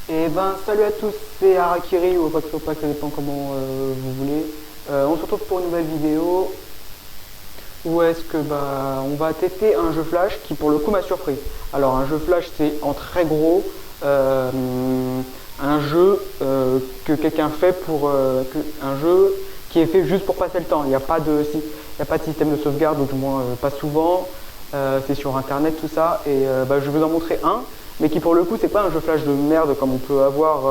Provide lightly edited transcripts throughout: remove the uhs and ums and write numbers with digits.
Et ben salut à tous, c'est Harakiri ou Opax Opax, ça dépend comment vous voulez. On se retrouve pour une nouvelle vidéo où est-ce que on va tester un jeu flash qui pour le coup m'a surpris. Alors un jeu flash c'est en très gros un jeu que quelqu'un fait pour un jeu qui est fait juste pour passer le temps. Il n'y a pas de système de sauvegarde, ou du moins pas souvent. C'est sur internet tout ça et je vais vous en montrer un, mais qui pour le coup c'est pas un jeu flash de merde comme on peut avoir,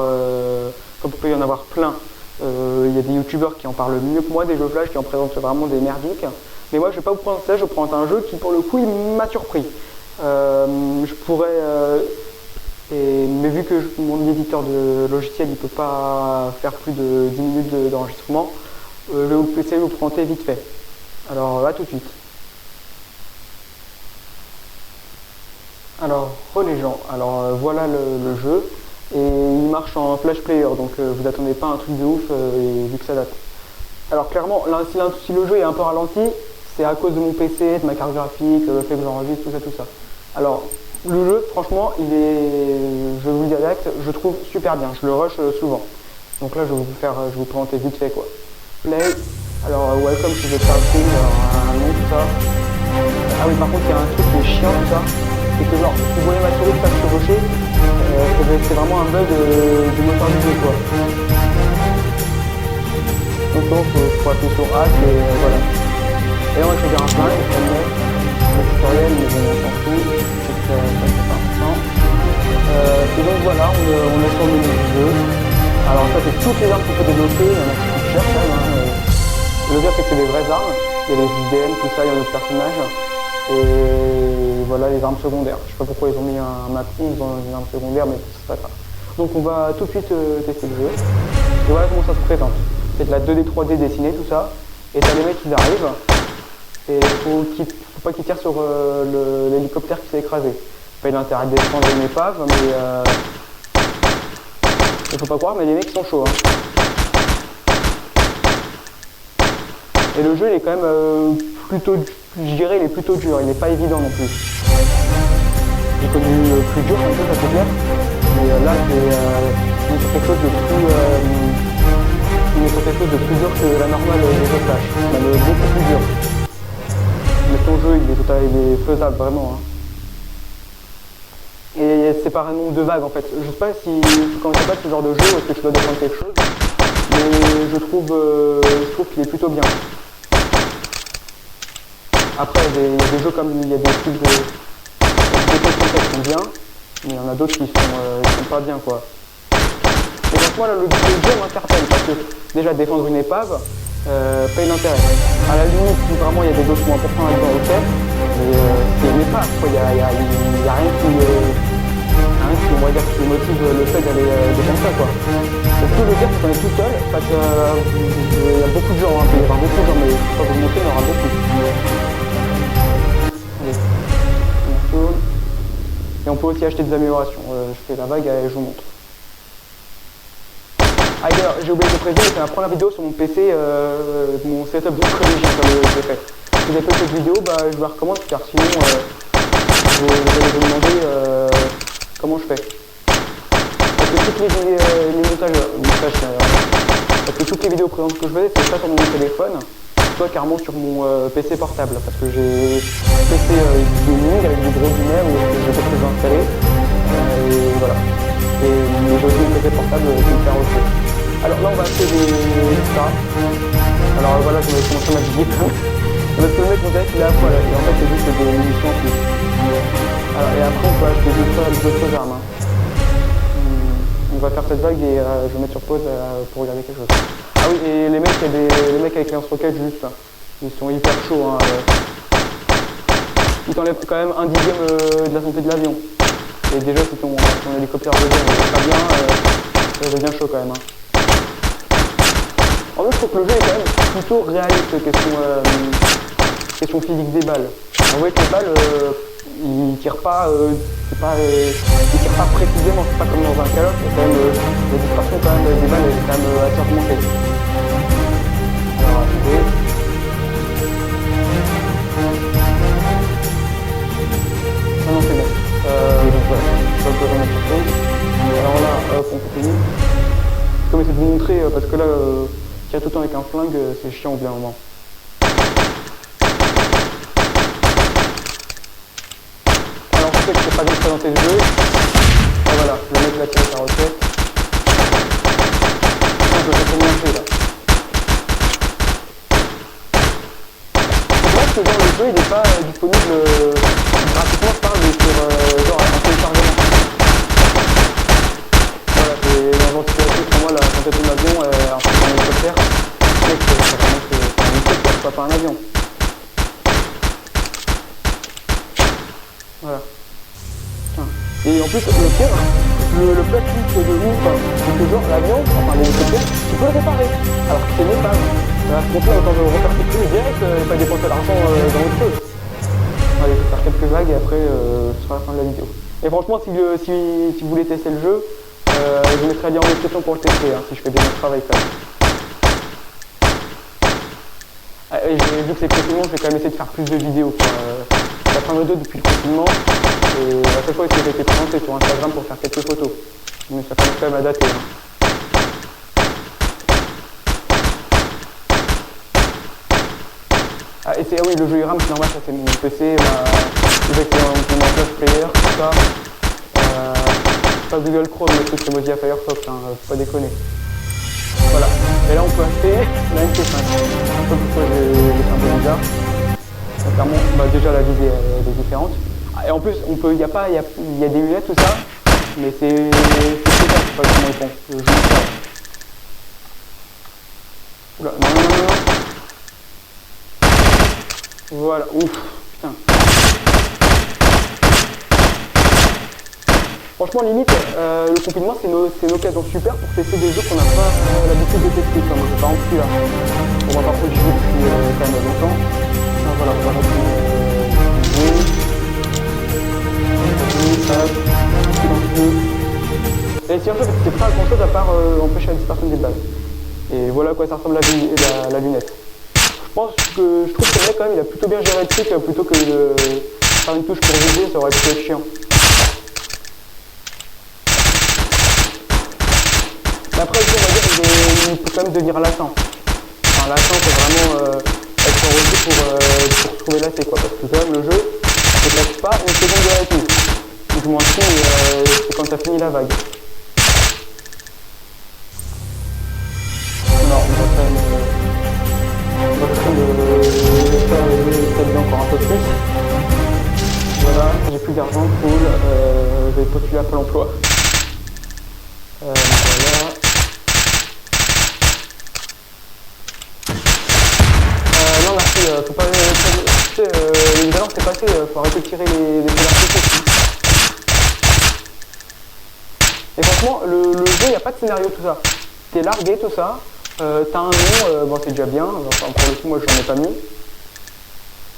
comme on peut y en avoir plein. Il y a des youtubeurs qui en parlent mieux que moi des jeux flash, qui en présentent vraiment des merdiques, mais moi je vais pas vous prendre ça, je vais prendre un jeu qui pour le coup il m'a surpris. Je pourrais mais vu que mon éditeur de logiciel il peut pas faire plus de 10 minutes d'enregistrement, je vais essayer de vous présenter vite fait. Alors à tout de suite. Alors, les gens, voilà le jeu, et il marche en flash player, donc vous attendez pas un truc de ouf, vu que ça date. Alors clairement, si le jeu est un peu ralenti, c'est à cause de mon PC, de ma carte graphique, le fait que j'enregistre, tout ça. Alors, le jeu, franchement, je vous le dis direct, je trouve super bien, je le rush souvent. Donc là, je vais vous présenter vite fait quoi. Play, alors welcome to the starting, alors un nom, tout ça. Ah oui, par contre, il y a un truc qui est chiant, tout ça. C'est que genre, si vous voyez ma souris pas se chevaucher, c'est vraiment un bug du moteur du jeu quoi. Donc faut appuyer sur A et voilà. Et là on va choisir un flingue, le tutoriel, mais bon on s'en fout, ça c'est pas important. Et donc voilà, on est sur le menu du jeu. Alors ça c'est toutes les armes qu'on peut débloquer, il y en a qui coûtent cher quand même. Le dire c'est que c'est des vraies armes, il y a les IDM, tout ça, il y a d'autres personnages. Et voilà les armes secondaires. Je sais pas pourquoi ils ont mis un map 11 dans une arme secondaire, mais c'est pas grave. Donc on va tout de suite tester le jeu. Et voilà comment ça se présente. C'est de la 2D, 3D dessinée, tout ça. Et t'as les mecs qui arrivent. Et faut pas qu'ils tirent sur l'hélicoptère qui s'est écrasé. Pas l'intérêt de défendre une épave, mais il faut pas croire, mais les mecs sont chauds. Et le jeu il est quand même plutôt, je dirais, il est plutôt dur, il n'est pas évident non plus. J'ai connu plus dur un peu, ça peut dire, mais là c'est quelque chose de plus dur que la normale des jeux flash, même beaucoup plus dur. Mais ton jeu il est faisable vraiment. Et c'est par un nombre de vagues en fait. Je sais pas si quand je sais pas ce genre de jeu, est-ce que tu dois défendre quelque chose, mais je trouve qu'il est plutôt bien. Après, il y a des jeux comme il y a des types de qui sont bien, mais il y en a d'autres qui sont pas bien quoi. Et donc moi, le jeu m'interpelle parce que déjà défendre une épave, paye l'intérêt. À la limite, si vraiment il y a des documents importants là-dedans, ok, mais c'est une épave quoi, il y a rien qui, on va dire, qui motive le fait d'aller défendre ça quoi. Et tout le dire c'est qu'on est tout seul, parce qu'il y a beaucoup de gens, il y aura beaucoup de gens, mais faut pas vous montrer, il y en aura beaucoup. Et on peut aussi acheter des améliorations. Je fais la vague et je vous montre. Ah d'ailleurs, j'ai oublié de préciser, c'est ma première vidéo sur mon PC, mon setup de collégien comme je l'ai fait. Si vous avez fait cette vidéo, je vous la recommande car sinon vous allez vous demander comment je fais. Parce que toutes les montages, parce que toutes les vidéos présentes que je fais, c'est pas sur mon téléphone, soit carrément sur mon PC portable, parce que j'ai un PC gaming avec du gros binaire où j'ai pas pu installer, et voilà. Et j'ai aussi un PC portable qui me sert aussi. Alors là on va acheter ça. Alors voilà, je vais commencer ma vidéo. Parce que le mec on dirait qu'il est à poil, et en fait c'est juste des munitions en plus. Alors, et après on peut acheter d'autres armes. On va faire cette vague et je vais mettre sur pause pour regarder quelque chose. Ah oui, et les mecs, les mecs avec les lance-roquettes juste, ils sont hyper chauds. Ils t'enlèvent quand même un dixième de la santé de l'avion. Et déjà si ton hélicoptère devient pas bien, ça devient chaud quand même. En fait je trouve que le jeu est quand même plutôt réaliste question physique des balles. On voit que les balles, ils tirent pas, ils tirent pas précisément, c'est pas comme dans un Call of, il y a quand même la dispersion quand même des balles est quand même assez augmentée. Alors attendez. Non c'est bon. Donc voilà, je vais le remettre sur pause. Alors là, montrer, parce que là, tirer tout le temps avec un flingue, c'est chiant au bout d'un moment. Alors en fait, je sais pas bien présenter le jeu. Ah voilà, le mec va tirer sa roquette. Je vais faire combien là. C'est vrai que genre, le jeu il n'est pas disponible gratuitement, je parle, mais sur genre un téléchargement. Voilà, c'est dans une situation pour moi, la tentative de l'avion, un peu un hélicoptère. Mec, c'est un hélicoptère, pas un avion. Voilà. Et en plus, le pire, le plastique de ouf, c'est que genre l'avion, enfin l'hélicoptère, tu peux le réparer. Alors que c'est une épave. À ce compte-là, autant de refaire quelque chose direct et pas dépenser l'argent dans autre chose. Allez, je vais faire quelques vagues et après, ce sera la fin de la vidéo. Et franchement, si vous voulez tester le jeu, je mettrai un lien en description pour le tester, hein, si je fais bien le travail quand même. Et vu que c'est le confinement, je vais quand même essayer de faire plus de vidéos. La fin de vidéo depuis le confinement, et à chaque fois j'ai été présenté sur Instagram pour faire quelques photos. Mais ça commence quand même à dater. Hein. Ah, et oui, le jeu RAM, c'est normal, ça c'est mon PC, avec mon flash player, tout ça. Pas Google Chrome, mais c'est Mozilla Firefox, hein, faut pas déconner. Voilà, et là on peut acheter la MP5. Je sais pas pourquoi j'ai fait un peu bizarre. Clairement, déjà la visée est différente. Et en plus, il y a des lunettes, tout ça, mais c'est super, je sais pas comment ils font. Je joue ça. Oula, non. Voilà, ouf, putain. Franchement, limite, le confinement, c'est une occasion super pour tester des jeux qu'on n'a pas l'habitude de tester, comme par exemple celui-là. On va pas trop du jeu depuis quand même longtemps. Voilà, on va et si en fait c'est pas grand chose à part empêcher la dispersion des balles. Et voilà à quoi ça ressemble la lunette. Je trouve que le mec quand même il a plutôt bien géré le truc plutôt que de faire une touche pour viser, ça aurait pu être chiant. Mais après on va dire il peut quand même devenir lassant. Enfin lassant c'est vraiment être en repos pour trouver lassé quoi. Parce que quand même le jeu ne te laisse pas une seconde de répit. Du moins si c'est quand t'as fini la vague. Non, on va faire encore un peu plus. Voilà, j'ai plus d'argent, cool. Je vais postuler à Pôle emploi. Voilà. Non merci, faut pas... les balances c'est passé, faut arrêter de tirer les articles. Et franchement, le jeu, il n'y a pas de scénario, tout ça. T'es largué, tout ça. T'as un nom, bon c'est déjà bien. Enfin, pour le coup, moi, j'en ai pas mis.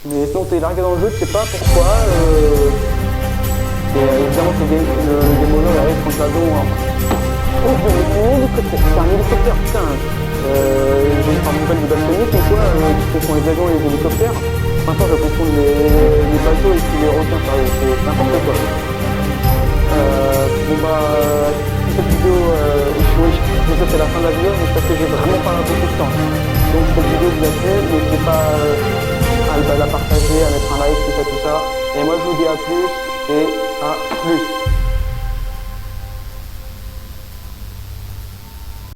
Mais sinon, t'es largué dans le jeu, tu sais pas pourquoi. Et évidemment, le démoneur arrive contre l'avion. Oh, c'est un hélicoptère, putain. J'ai une nouvelle du bâtonnier, c'est quoi qui confond les avions et les hélicoptères. Maintenant, je confonds les bateaux et puis les requins, c'est n'importe quoi. Cette vidéo, je sais que c'est la fin de la vidéo, mais parce que j'ai vraiment pas beaucoup de temps. Donc cette vidéo vous a plu, n'hésitez pas à la partager, à mettre un like, tout ça. Et moi je vous dis à plus et à plus.